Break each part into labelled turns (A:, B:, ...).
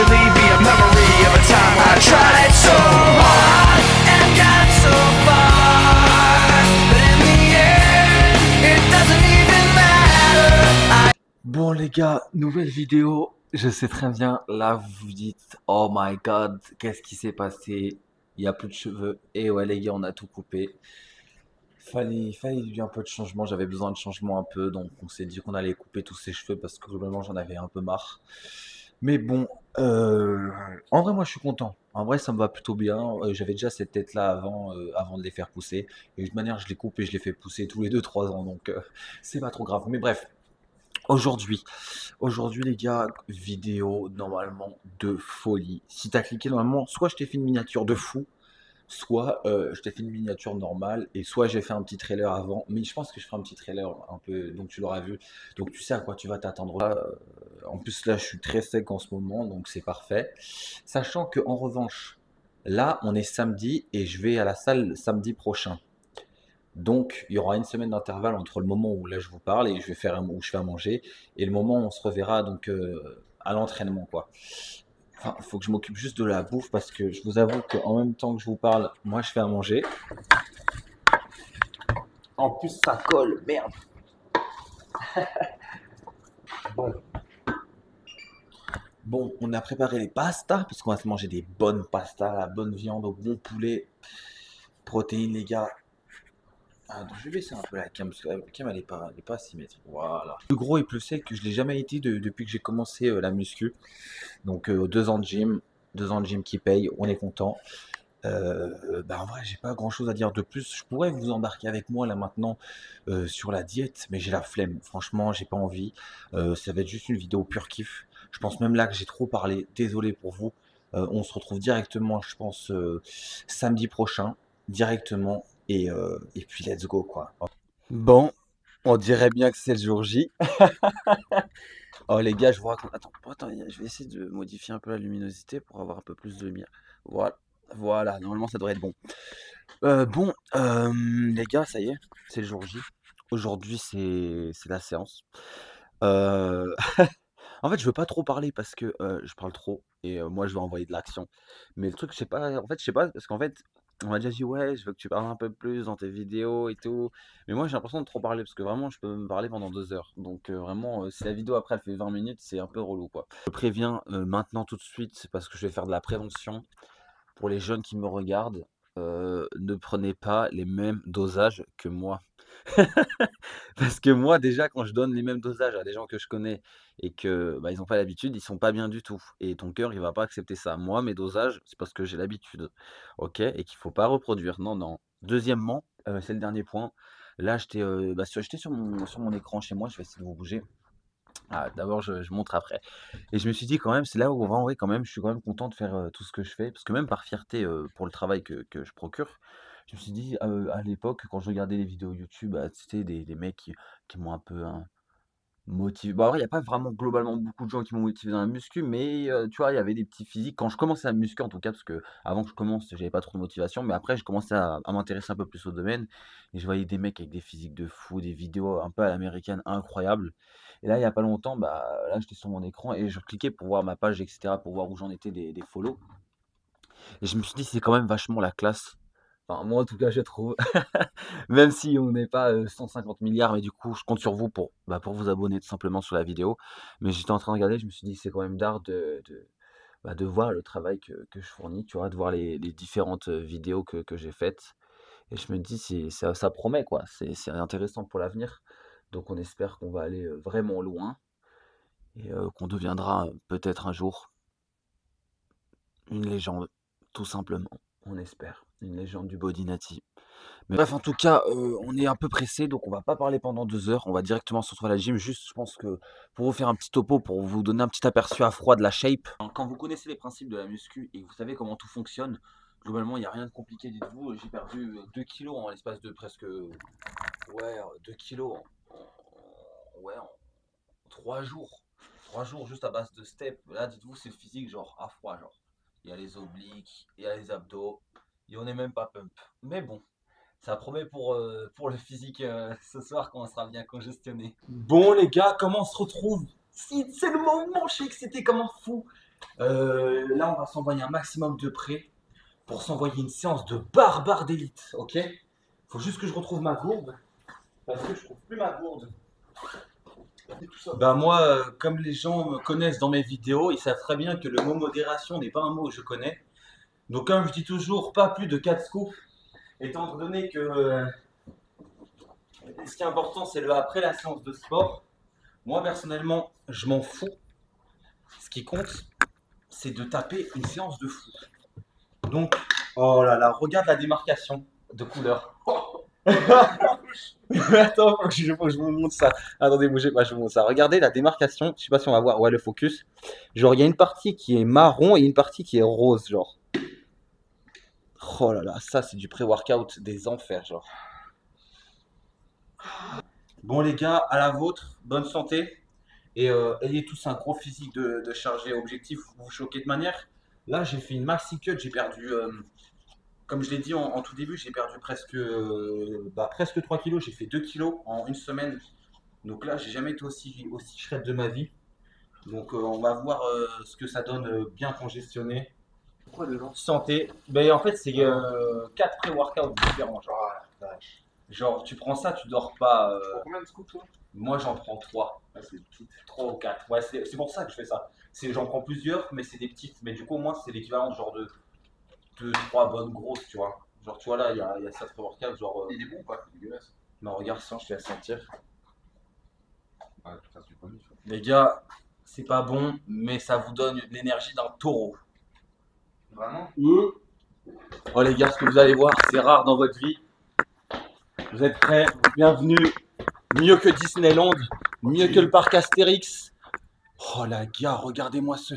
A: eventually be a memory of a time when I tried so hard and got so far, but in the end, it doesn't even matter.
B: Bon les gars, nouvelle vidéo. Je sais très bien, là vous vous dites, oh my god, qu'est-ce qui s'est passé? Il n'y a plus de cheveux. Et ouais les gars, on a tout coupé. Fallait un peu de changement, j'avais besoin de changement un peu, donc on s'est dit qu'on allait couper tous ces cheveux parce que globalement j'en avais un peu marre. Mais bon, en vrai moi je suis content. En vrai ça me va plutôt bien. J'avais déjà cette tête là avant de les faire pousser. Et de toute manière je les coupe et je les fais pousser tous les 2 3 ans, donc c'est pas trop grave. Mais bref, aujourd'hui, aujourd'hui les gars, vidéo normalement de folie. Si t'as cliqué normalement, soit je t'ai fait une miniature de fou, soit je t'ai fait une miniature normale, et soit j'ai fait un petit trailer avant. Mais je pense que je ferai un petit trailer un peu, donc tu l'auras vu. Donc tu sais à quoi tu vas t'attendre là. En plus là je suis très sec en ce moment, donc c'est parfait. Sachant que en revanche, là on est samedi et je vais à la salle samedi prochain. Donc, il y aura une semaine d'intervalle entre le moment où là je vous parle et où je fais à manger, et le moment où on se reverra donc à l'entraînement quoi. Enfin, il faut que je m'occupe juste de la bouffe parce que je vous avoue qu'en même temps que je vous parle, moi je fais à manger. En plus ça colle, merde. Bon. Bon, on a préparé les pastas parce qu'on va se manger des bonnes pastas, la bonne viande au bon poulet, protéines les gars. Ah, donc je vais baisser un peu la cam parce que la cam elle est pas symétrique. Voilà. Plus gros et plus sec que je l'ai jamais été depuis que j'ai commencé la muscu. Donc 2 ans de gym, 2 ans de gym qui paye, on est content. Bah en vrai j'ai pas grand chose à dire de plus. Je pourrais vous embarquer avec moi là maintenant sur la diète, mais j'ai la flemme. Franchement j'ai pas envie. Ça va être juste une vidéo pure kiff. Je pense même là que j'ai trop parlé. Désolé pour vous. On se retrouve directement, je pense, samedi prochain, directement. Et puis let's go quoi. Bon, on dirait bien que c'est le jour J. Oh les gars, je vous raconte. Attends, je vais essayer de modifier un peu la luminosité pour avoir un peu plus de lumière. Voilà, voilà, normalement ça devrait être bon. Bon, les gars, ça y est, c'est le jour J. Aujourd'hui, c'est la séance. Euh, En fait, je veux pas trop parler parce que je parle trop et moi, je veux envoyer de l'action. Mais le truc, je sais pas, en fait, je sais pas, parce qu'en fait, on m'a déjà dit, ouais, je veux que tu parles un peu plus dans tes vidéos et tout. Mais moi, j'ai l'impression de trop parler parce que vraiment, je peux me parler pendant 2 heures. Donc, vraiment, si la vidéo après, elle fait 20 minutes, c'est un peu relou, quoi. Je préviens maintenant tout de suite parce que je vais faire de la prévention pour les jeunes qui me regardent. Ne prenez pas les mêmes dosages que moi. Parce que moi, déjà, quand je donne les mêmes dosages à des gens que je connais et que bah, ils n'ont pas l'habitude, ils sont pas bien du tout. Et ton cœur, il va pas accepter ça. Moi, mes dosages, c'est parce que j'ai l'habitude, ok? Et qu'il faut pas reproduire. Non, non. Deuxièmement, c'est le dernier point. Là, j'étais sur mon écran chez moi. Je vais essayer de vous bouger. Ah, d'abord, je montre après. Et je me suis dit quand même, c'est là où en vrai, quand même, je suis quand même content de faire tout ce que je fais. Parce que même par fierté pour le travail que je procure, je me suis dit à l'époque, quand je regardais les vidéos YouTube, bah, c'était des mecs qui m'ont un peu hein, motivé. Bon, après, il n'y a pas vraiment globalement beaucoup de gens qui m'ont motivé dans la muscu, mais tu vois, il y avait des petits physiques. Quand je commençais à muscu, en tout cas, parce que avant que je commence, j'avais pas trop de motivation, mais après, je commençais à m'intéresser un peu plus au domaine. Et je voyais des mecs avec des physiques de fou, des vidéos un peu à l'américaine incroyables. Et là, il y a pas longtemps, bah, là, j'étais sur mon écran et je cliquais pour voir ma page, etc., pour voir où j'en étais des follow. Et je me suis dit, c'est quand même vachement la classe. Enfin, moi, en tout cas, je trouve. Même si on n'est pas 150 milliards, mais du coup, je compte sur vous pour vous abonner tout simplement sur la vidéo. Mais j'étais en train de regarder, je me suis dit, c'est quand même d'art de voir le travail que je fournis, tu vois, de voir les différentes vidéos que j'ai faites. Et je me dis, ça promet, quoi. C'est intéressant pour l'avenir. Donc, on espère qu'on va aller vraiment loin et qu'on deviendra peut-être un jour une légende, tout simplement. On espère. Une légende du body native. Mais bref, en tout cas, on est un peu pressé, donc on va pas parler pendant 2 heures. On va directement se retrouver à la gym. Juste, je pense que pour vous faire un petit topo, pour vous donner un petit aperçu à froid de la shape. Quand vous connaissez les principes de la muscu et que vous savez comment tout fonctionne, globalement, il n'y a rien de compliqué, dites-vous. J'ai perdu 2 kilos en l'espace de presque... Ouais, 2 kilos ouais, en 3 jours. 3 jours juste à base de steps. Là, dites-vous, c'est le physique, genre à froid, genre. Il y a les obliques, il y a les abdos, et on n'est même pas pump. Mais bon. Ça promet pour le physique ce soir quand on sera bien congestionné. Bon les gars, comment on se retrouve? Si, c'est le moment, je sais que c'était comme un fou. Là, on va s'envoyer un maximum de près pour s'envoyer une séance de barbare d'élite, ok? Faut juste que je retrouve ma gourde parce que je trouve plus ma gourde. Bah moi, comme les gens me connaissent dans mes vidéos, ils savent très bien que le mot modération n'est pas un mot que je connais. Donc comme je dis toujours, pas plus de 4 scoops, étant donné que ce qui est important, c'est le après la séance de sport. Moi, personnellement, je m'en fous. Ce qui compte, c'est de taper une séance de fou. Donc, oh là là, regarde la démarcation de couleur. Attends, faut que je vous montre ça. Attendez, bougez pas, je vous montre ça. Regardez la démarcation, je sais pas si on va voir, ouais, le focus. Genre, il y a une partie qui est marron et une partie qui est rose, genre. Oh là là, ça c'est du pré-workout des enfers, genre. Bon les gars, à la vôtre, bonne santé. Et ayez tous un gros physique de chargé. Objectif, vous choquez de manière. Là, j'ai fait une maxi cut, j'ai perdu, comme je l'ai dit en tout début, j'ai perdu presque 3 kilos. J'ai fait 2 kilos en une semaine. Donc là, j'ai jamais été aussi shred de ma vie. Donc on va voir ce que ça donne bien congestionné.
C: Pourquoi dedans?
B: Santé. Ben, en fait, c'est 4 pré-workouts différents. Genre, tu prends ça, tu dors pas.
C: Combien de scoops toi?
B: Moi, j'en prends 3.
C: Ah, c'est petit.
B: 3 ou 4. Ouais, c'est pour ça que je fais ça. J'en prends plusieurs, mais c'est des petites. Mais du coup, au moins, c'est l'équivalent genre de 3 bonnes grosses, tu vois. Genre, tu vois, là, il y a ça pré-workout. Genre,
C: Il est bon ou pas? C'est dégueulasse.
B: non, regarde ça, je te laisse sentir.
C: Ah, putain, c'est pas mis.
B: Les gars, c'est pas bon, mais ça vous donne l'énergie d'un taureau.
C: Vraiment?
B: Oh, les gars, ce que vous allez voir, c'est rare dans votre vie. Vous êtes prêts? Bienvenue. Mieux que Disneyland, mieux que le parc Astérix. Oh la gars, regardez-moi ce.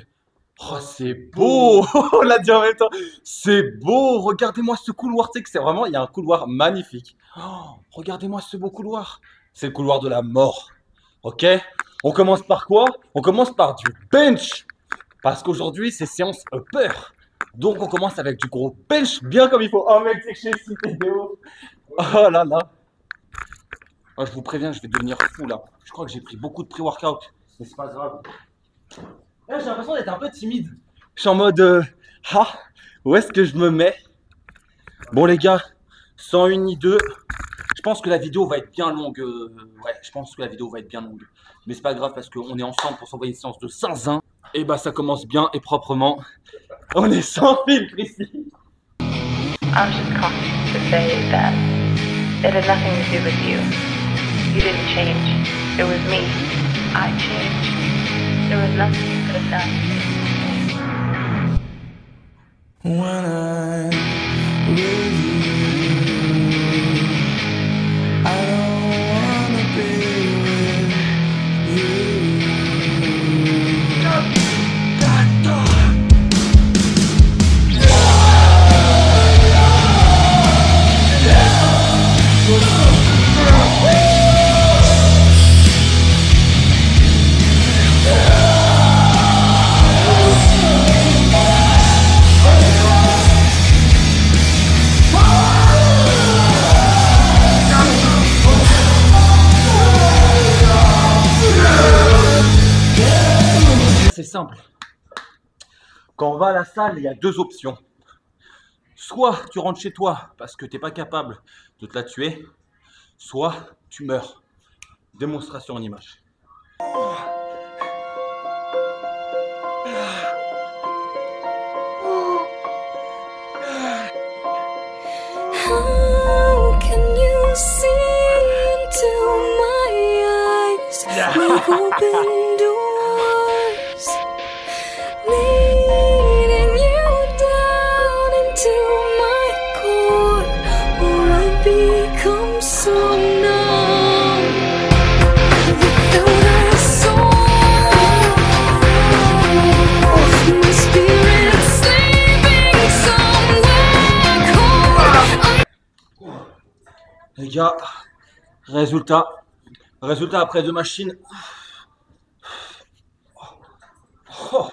B: Oh c'est beau. On l'a dit en même temps. C'est beau. Regardez-moi ce couloir. Tu sais que c'est vraiment, il y a un couloir magnifique. Oh, regardez-moi ce beau couloir. C'est le couloir de la mort. Ok? On commence par quoi? On commence par du bench. Parce qu'aujourd'hui, c'est séance upper. Donc on commence avec du gros bench bien comme il faut. Oh mec, c'est que je suis excité de ouf. Oh là là. Oh, je vous préviens, je vais devenir fou là. Je crois que j'ai pris beaucoup de pré-workout. Mais c'est pas grave. Là, j'ai l'impression d'être un peu timide. Je suis en mode où est-ce que je me mets? Bon les gars, sans une ni deux. Je pense que la vidéo va être bien longue. Ouais, je pense que la vidéo va être bien longue. Mais c'est pas grave parce qu'on est ensemble pour s'envoyer une séance de zinzin. Et bah ça commence bien et proprement. On est sans fil, Christy.
D: I was just calling to say that it had nothing to do with you. You didn't change. It was me. I changed. There was nothing you could have done.
A: When I'm with you, I don't wanna be with you.
B: C'est simple. Quand on va à la salle, il y a deux options. Soit tu rentres chez toi parce que tu n'es pas capable de te la tuer, soit tu meurs. Démonstration en image.
E: How can you see into my eyes? Like open doors, leading you down into my core, where I become so numb without a soul. My spirit's sleeping somewhere cold.
B: Les gars, résultat après deux machines. Oh.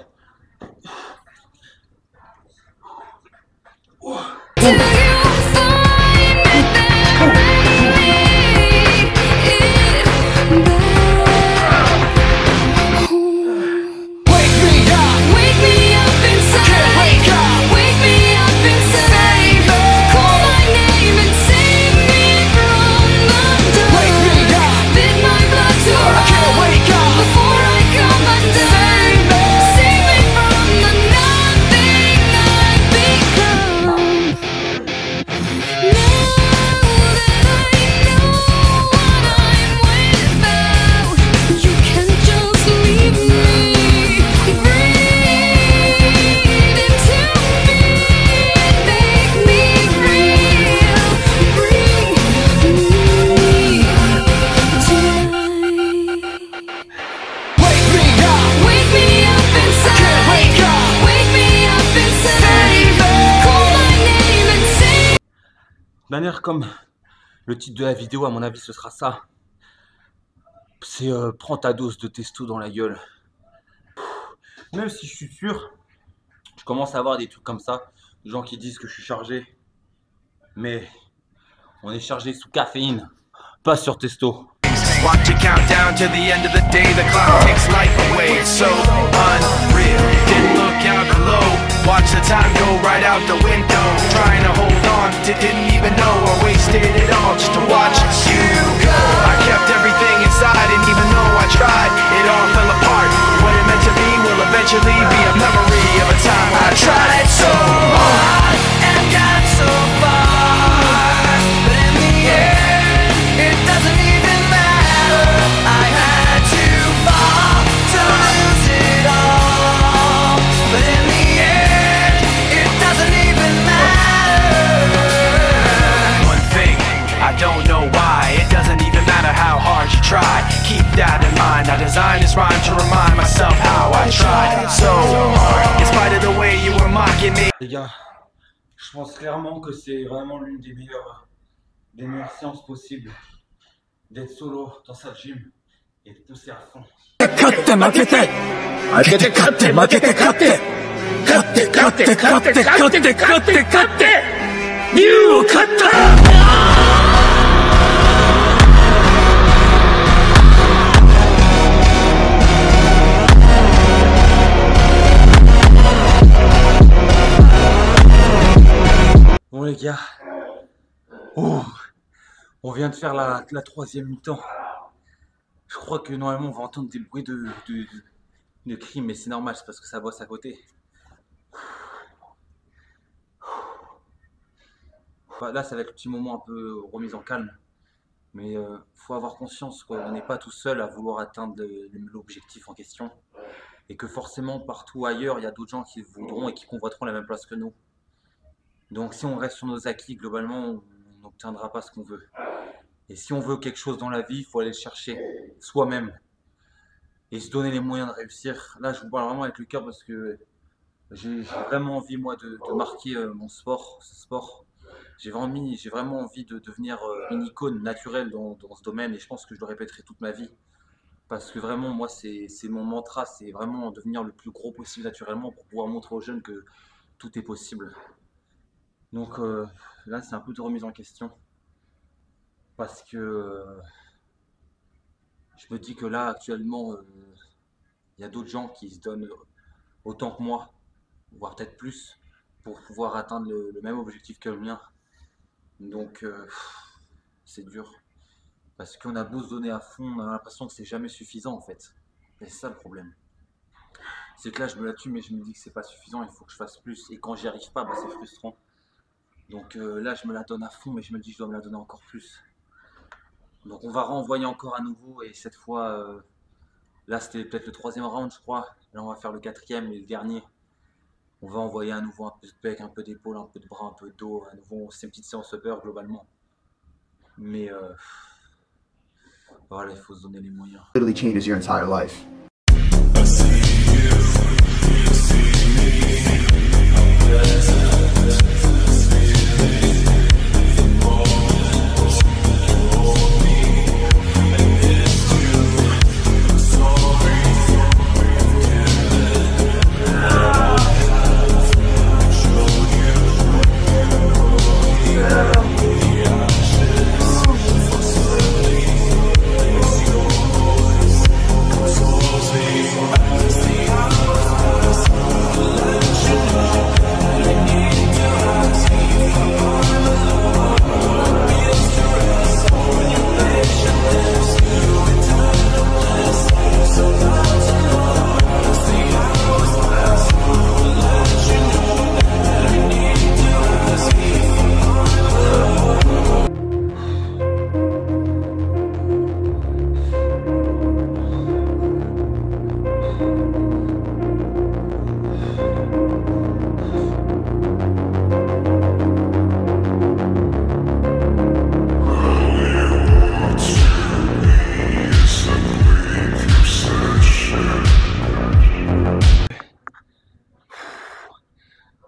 E: Do you find me there? Wake me up, wake me
B: manière, comme le titre de la vidéo, à mon avis, ce sera ça. C'est prends ta dose de testo dans la gueule. Même si je suis sûr, je commence à avoir des trucs comme ça, des gens qui disent que je suis chargé. Mais on est chargé sous caféine, pas sur testo.
A: Watch it count down to the end of the day. The clock takes life away. It's so unreal. Didn't look out below. Watch the time go right out the window. Trying to hold on to didn't even know I wasted it all just to watch you go. I kept everything inside, and even though I tried, it all fell apart. What it meant to be will eventually be a memory of a time I tried so hard and got so far, but in the end, it doesn't even matter. I had to fall to lose it all, but in the end, it doesn't even matter. One thing, I don't know why, it doesn't even matter how hard you try. Keep that in mind, I designed this rhyme to remind myself how I tried so hard, in spite of the way you were mocking me.
B: Les gars, je pense clairement que c'est vraiment l'une des meilleures séances possibles. D'être solo dans sa gym et de pousser à fond.
F: 勝って負けて負けて勝って負けて勝って勝って勝って勝って勝って勝って勝って竜を勝った
B: Bon les gars, oh, on vient de faire la troisième mi-temps. Je crois que normalement on va entendre des bruits de cris, mais c'est normal, c'est parce que ça bosse à côté. Bah, là ça va être le petit moment un peu remise en calme, mais faut avoir conscience qu'on n'est pas tout seul à vouloir atteindre l'objectif en question, et que forcément partout ailleurs il y a d'autres gens qui voudront et qui convoiteront la même place que nous. Donc si on reste sur nos acquis, globalement, on n'obtiendra pas ce qu'on veut. Et si on veut quelque chose dans la vie, il faut aller le chercher soi-même. Et se donner les moyens de réussir. Là, je vous parle vraiment avec le cœur parce que j'ai vraiment envie, moi, de marquer mon sport, ce sport. J'ai vraiment envie de devenir une icône naturelle dans ce domaine. Et je pense que je le répéterai toute ma vie. Parce que vraiment, moi, c'est mon mantra. C'est vraiment devenir le plus gros possible naturellement pour pouvoir montrer aux jeunes que tout est possible. Donc là, c'est un peu de remise en question. Parce que je me dis que là, actuellement, il y a d'autres gens qui se donnent autant que moi, voire peut-être plus, pour pouvoir atteindre le même objectif que le mien. Donc, c'est dur. Parce qu'on a beau se donner à fond, on a l'impression que c'est jamais suffisant, en fait. Et c'est ça le problème. C'est que là, je me la tue, mais je me dis que c'est pas suffisant, il faut que je fasse plus. Et quand j'y arrive pas, bah, c'est frustrant. Donc là, je me la donne à fond, mais je me dis que je dois me la donner encore plus. Donc on va renvoyer encore à nouveau, et cette fois, là c'était peut-être le troisième round, je crois. Là, on va faire le quatrième et le dernier. On va envoyer à nouveau un peu de bec, un peu d'épaule, un peu de bras, un peu de dos. À nouveau, c'est une petite séance upper globalement. Mais voilà, il faut se donner les moyens.
G: Literally changes your entire life.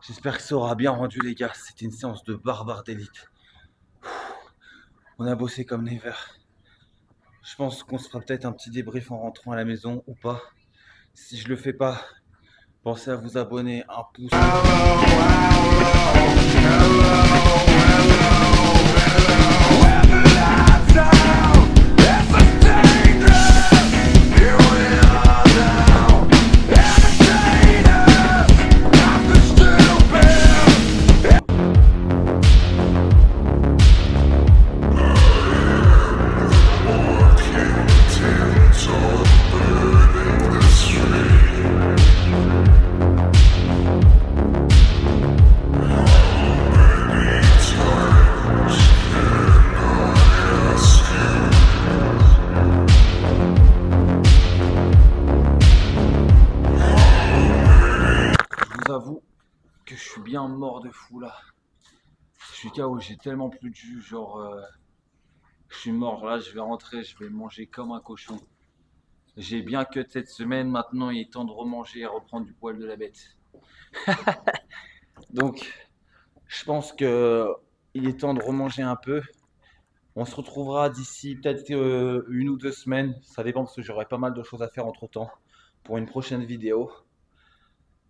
B: J'espère que ça aura bien rendu les gars, c'était une séance de barbare d'élite. On a bossé comme never. Je pense qu'on se fera peut-être un petit débrief en rentrant à la maison ou pas. Si je le fais pas, pensez à vous abonner, un pouce. Je vous avoue que je suis bien mort de fou là. Je suis KO, j'ai tellement plus de jus, genre je suis mort. Là, je vais rentrer, je vais manger comme un cochon. J'ai bien cut cette semaine, maintenant il est temps de remanger et reprendre du poil de la bête. Donc, je pense que il est temps de remanger un peu. On se retrouvera d'ici peut-être 1 ou 2 semaines. Ça dépend parce que j'aurai pas mal de choses à faire entre-temps pour une prochaine vidéo.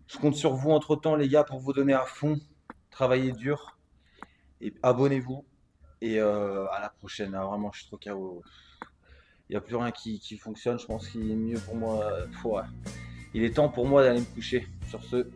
B: Je compte sur vous entre-temps, les gars, pour vous donner à fond. Travaillez dur et abonnez-vous. Et à la prochaine. Là, vraiment, je suis trop KO. Il n'y a plus rien qui fonctionne. Je pense qu'il est mieux pour moi. Ouais. Il est temps pour moi d'aller me coucher. Sur ce,